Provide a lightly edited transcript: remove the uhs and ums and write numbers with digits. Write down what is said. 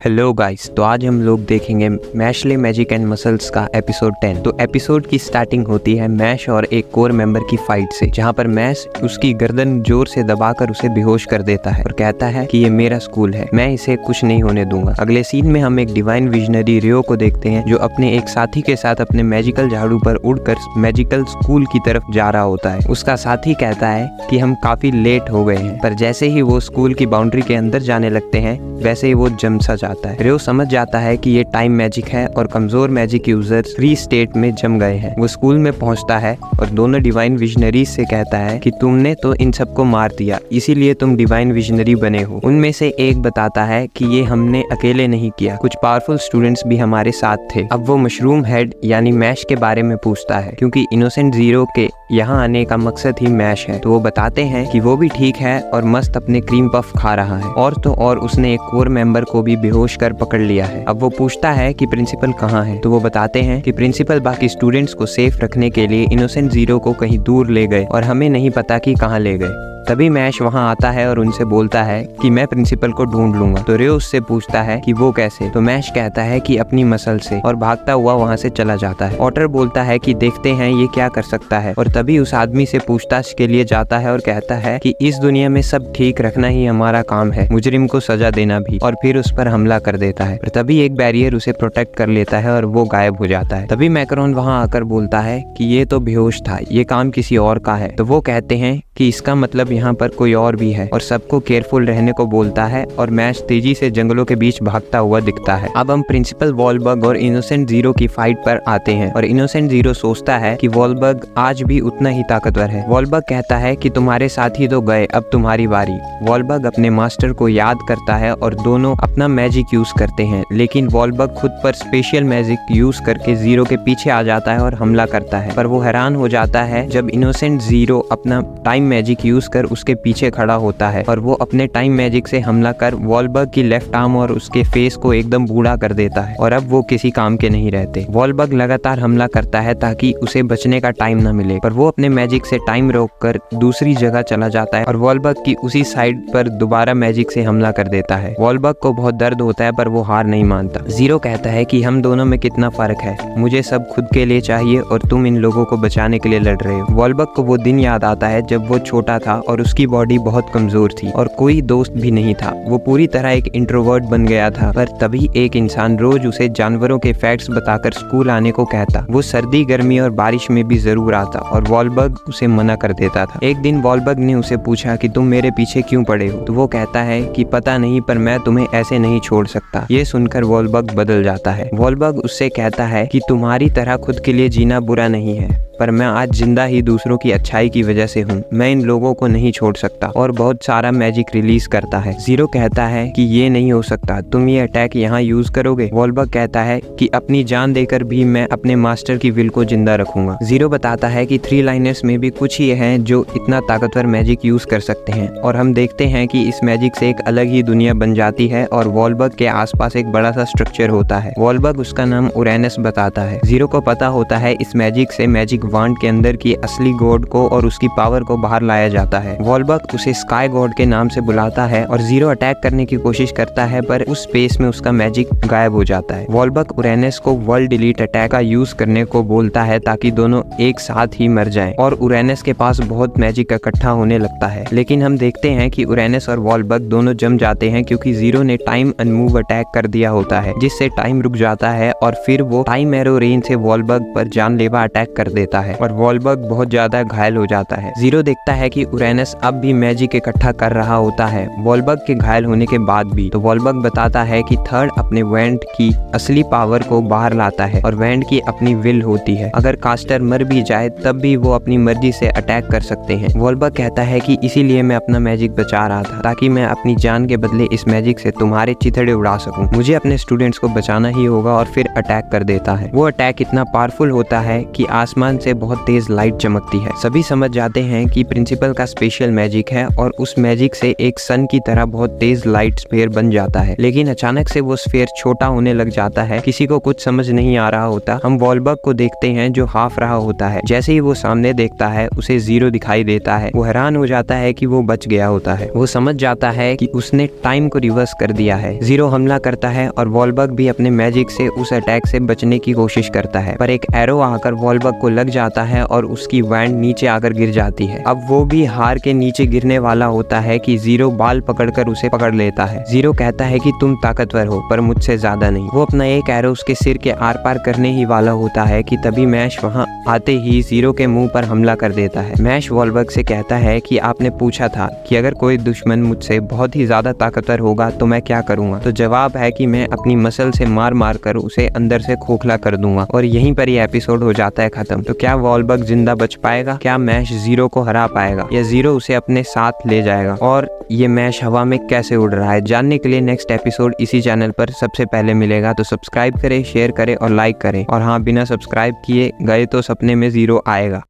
Hello guys, तो आज हम लोग देखेंगे मैशले मैजिक एंड मसल्स का एपिसोड 10। तो एपिसोड की स्टार्टिंग होती है मैश और एक कोर मेंबर की फाइट से, जहां पर मैश उसकी गर्दन जोर से दबाकर उसे बेहोश कर देता है और कहता है कि ये मेरा स्कूल है, मैं इसे कुछ नहीं होने दूंगा। अगले सीन में हम एक डिवाइन विजनरी रियो को देखते हैं, जो अपने एक साथी के साथ अपने मैजिकल झाड़ू पर उड़कर मैजिकल स्कूल की तरफ जा रहा होता है। उसका साथी कहता है कि हम काफी लेट हो गए हैं, पर जैसे ही वो स्कूल की बाउंड्री के अंदर जाने लगते हैं वैसे ही वो जम सा जाता है। रियो समझ जाता है कि ये टाइम मैजिक है और कमजोर मैजिक यूजर्स फ्री स्टेट में जम गए हैं। वो स्कूल में पहुंचता है और दोनों डिवाइन विजनरीज से कहता है कि तुमने तो इन सबको मार दिया, इसीलिए तुम डिवाइन विजनरी बने हो। उनमें से एक बताता है कि ये हमने अकेले नहीं किया, कुछ पावरफुल स्टूडेंट्स भी हमारे साथ थे। अब वो मशरूम हेड यानी मैश के बारे में पूछता है, क्योंकि इनोसेंट जीरो के यहाँ आने का मकसद ही मैश है। तो वो बताते हैं कि वो भी ठीक है और मस्त अपने क्रीम पफ खा रहा है, और तो और उसने एक कोर मेंबर को भी बेहोश कर पकड़ लिया है। अब वो पूछता है कि प्रिंसिपल कहाँ है, तो वो बताते हैं कि प्रिंसिपल बाकी स्टूडेंट्स को सेफ रखने के लिए इनोसेंट जीरो को कहीं दूर ले गए और हमें नहीं पता कि कहाँ ले गए। तभी मैश वहां आता है और उनसे बोलता है कि मैं प्रिंसिपल को ढूंढ लूंगा। तो रियो उससे पूछता है कि वो कैसे, तो मैश कहता है कि अपनी मसल से, और भागता हुआ वहां से चला जाता है। ऑटर बोलता है कि देखते हैं ये क्या कर सकता है, और तभी उस आदमी से पूछताछ के लिए जाता है और कहता है कि इस दुनिया में सब ठीक रखना ही हमारा काम है, मुजरिम को सजा देना भी, और फिर उस पर हमला कर देता है। पर तभी एक बैरियर उसे प्रोटेक्ट कर लेता है और वो गायब हो जाता है। तभी मैकरोन वहां आकर बोलता है कि ये तो बेहोश था, ये काम किसी और का है। तो वो कहते हैं कि इसका मतलब यहाँ पर कोई और भी है, और सबको केयरफुल रहने को बोलता है, और मैश तेजी से जंगलों के बीच भागता हुआ दिखता है। अब हम प्रिंसिपल वॉलबग और इनोसेंट जीरो की फाइट पर आते हैं, और इनोसेंट जीरो सोचता है कि वॉलबग आज भी उतना ही ताकतवर है। वॉलबग कहता है कि तुम्हारे साथी तो गए, अब तुम्हारी बारी। वॉलबग अपने मास्टर को याद करता है और दोनों अपना मैजिक यूज करते हैं, लेकिन वॉलबग खुद पर स्पेशल मैजिक यूज करके जीरो के पीछे आ जाता है और हमला करता है। पर वो हैरान हो जाता है जब इनोसेंट जीरो अपना टाइम मैजिक यूज कर उसके पीछे खड़ा होता है, और वो अपने टाइम मैजिक से हमला कर वॉलबग की लेफ्ट आर्म और उसके फेस को एकदम बूढ़ा कर देता है, और अब वो किसी काम के नहीं रहते। वॉलबग लगातार हमला करता है ताकि उसे बचने का टाइम न मिले, पर वो अपने मैजिक से टाइम रोककर दूसरी जगह चला जाता है और वॉलबग की उसी साइड पर दोबारा मैजिक से हमला कर देता है। वॉलबग को बहुत दर्द होता है, पर वो हार नहीं मानता। जीरो कहता है कि हम दोनों में कितना फर्क है, मुझे सब खुद के लिए चाहिए और तुम इन लोगों को बचाने के लिए लड़ रहे हो। वॉलबग को वो दिन याद आता है जब वो छोटा था और उसकी बॉडी बहुत कमजोर थी और कोई दोस्त भी नहीं था। वो पूरी तरह एक इंट्रोवर्ट बन गया था, पर तभी एक इंसान रोज उसे जानवरों के फैक्ट्स बताकर स्कूल आने को कहता। वो सर्दी, गर्मी और बारिश में भी जरूर आता, और वॉलबग उसे मना कर देता था। एक दिन वॉलबग ने उसे पूछा कि तुम मेरे पीछे क्यों पड़े हो, तो वो कहता है कि पता नहीं, पर मैं तुम्हें ऐसे नहीं छोड़ सकता। ये सुनकर वॉलबग बदल जाता है। वॉलबग उससे कहता है कि तुम्हारी तरह खुद के लिए जीना बुरा नहीं है, पर मैं आज जिंदा ही दूसरों की अच्छाई की वजह से हूँ, मैं इन लोगों को नहीं छोड़ सकता, और बहुत सारा मैजिक रिलीज करता है। जीरो कहता है कि ये नहीं हो सकता, तुम ये अटैक यहाँ यूज करोगे। वॉलबग कहता है कि अपनी जान देकर भी मैं अपने मास्टर की विल को जिंदा रखूंगा। जीरो बताता है कि थ्री लाइनर्स में भी कुछ ही हैं जो इतना ताकतवर मैजिक यूज कर सकते हैं, और हम देखते हैं कि इस मैजिक से एक अलग ही दुनिया बन जाती है और वॉलबग के आसपास एक बड़ा सा स्ट्रक्चर होता है। वॉलबग उसका नाम उरेनस बताता है। जीरो को पता होता है इस मैजिक से मैजिक वांड के अंदर की असली गॉड को और उसकी पावर को बाहर लाया जाता है। वॉलबग उसे स्काई गॉड के नाम से बुलाता है और जीरो अटैक करने की कोशिश करता है, पर उस स्पेस में उसका मैजिक गायब हो जाता है। वॉलबग उरेनस को वर्ल्ड डिलीट अटैक का यूज करने को बोलता है ताकि दोनों एक साथ ही मर जाएं, और उरेनस के पास बहुत मैजिक इकट्ठा होने लगता है। लेकिन हम देखते हैं कि उरेनस और वॉलबग दोनों जम जाते हैं, क्योंकि जीरो ने टाइम अनमूव अटैक कर दिया होता है, जिससे टाइम रुक जाता है, और फिर वो टाइम एरो रेन से वॉलबग पर जानलेवा अटैक कर देता है और वॉलबग बहुत ज्यादा घायल हो जाता है। जीरो देखता है कि उरेनस अब भी मैजिक इकट्ठा कर रहा होता है वॉलबग के घायल होने के बाद भी। तो वॉलबग बताता है कि थर्ड अपने वैंड की असली पावर को बाहर लाता है, और वैंड की अपनी विल होती है। अगर कास्टर मर भी जाए तब भी वो अपनी मर्जी से अटैक कर सकते हैं। वॉलबग कहता है कि इसीलिए मैं अपना मैजिक बचा रहा था, ताकि मैं अपनी जान के बदले इस मैजिक से तुम्हारे चिथड़े उड़ा सकूं। मुझे अपने स्टूडेंट्स को बचाना ही होगा, और फिर अटैक कर देता है। वो अटैक इतना पावरफुल होता है कि आसमान से बहुत तेज लाइट चमकती है। सभी समझ जाते हैं कि प्रिंसिपल का स्पेशल मैजिक है, और उस मैजिक से एक सन की तरह बहुत तेज लाइट स्फीयर बन जाता है। लेकिन अचानक से वो स्फीयर छोटा होने लग जाता है, किसी को कुछ समझ नहीं आ रहा होता। हम वॉलबग को देखते हैं जो हाफ रहा होता है। जैसे ही वो सामने देखता है उसे जीरो दिखाई देता है। वो हैरान हो जाता है कि वो बच गया होता है। वो समझ जाता है कि उसने टाइम को रिवर्स कर दिया है। जीरो हमला करता है और वॉलबग भी अपने मैजिक से उस अटैक से बचने की कोशिश करता है, पर एक एरो आकर वॉलबग को लग जाता है और उसकी वैंड नीचे आकर गिर जाती है। अब वो भी हार के नीचे गिरने वाला होता है कि जीरो बाल पकड़कर उसे पकड़ लेता है। जीरो कहता है कि तुम ताकतवर हो पर मुझसे ज्यादा नहीं। वो अपना एक एरो उसके सिर के आर पार करने ही वाला होता है कि तभी मैश वहाँ आते ही जीरो के मुंह पर हमला कर देता है। मैश वॉलबग से कहता है कि आपने पूछा था कि अगर कोई दुश्मन मुझसे बहुत ही ज्यादा ताकतवर होगा तो मैं क्या करूंगा, तो जवाब है कि मैं अपनी मसल से मार मार कर उसे अंदर से खोखला कर दूंगा। और यहीं पर ये एपिसोड हो जाता है खत्म। तो क्या वॉलबग जिंदा बच पाएगा, क्या मैश जीरो को हरा पाएगा या जीरो उसे अपने साथ ले जाएगा, और ये मैश हवा में कैसे उड़ रहा है, जानने के लिए नेक्स्ट एपिसोड इसी चैनल पर सबसे पहले मिलेगा। तो सब्सक्राइब करें, शेयर करें और लाइक करें। और हाँ, बिना सब्सक्राइब किए गए तो सपने में जीरो आएगा।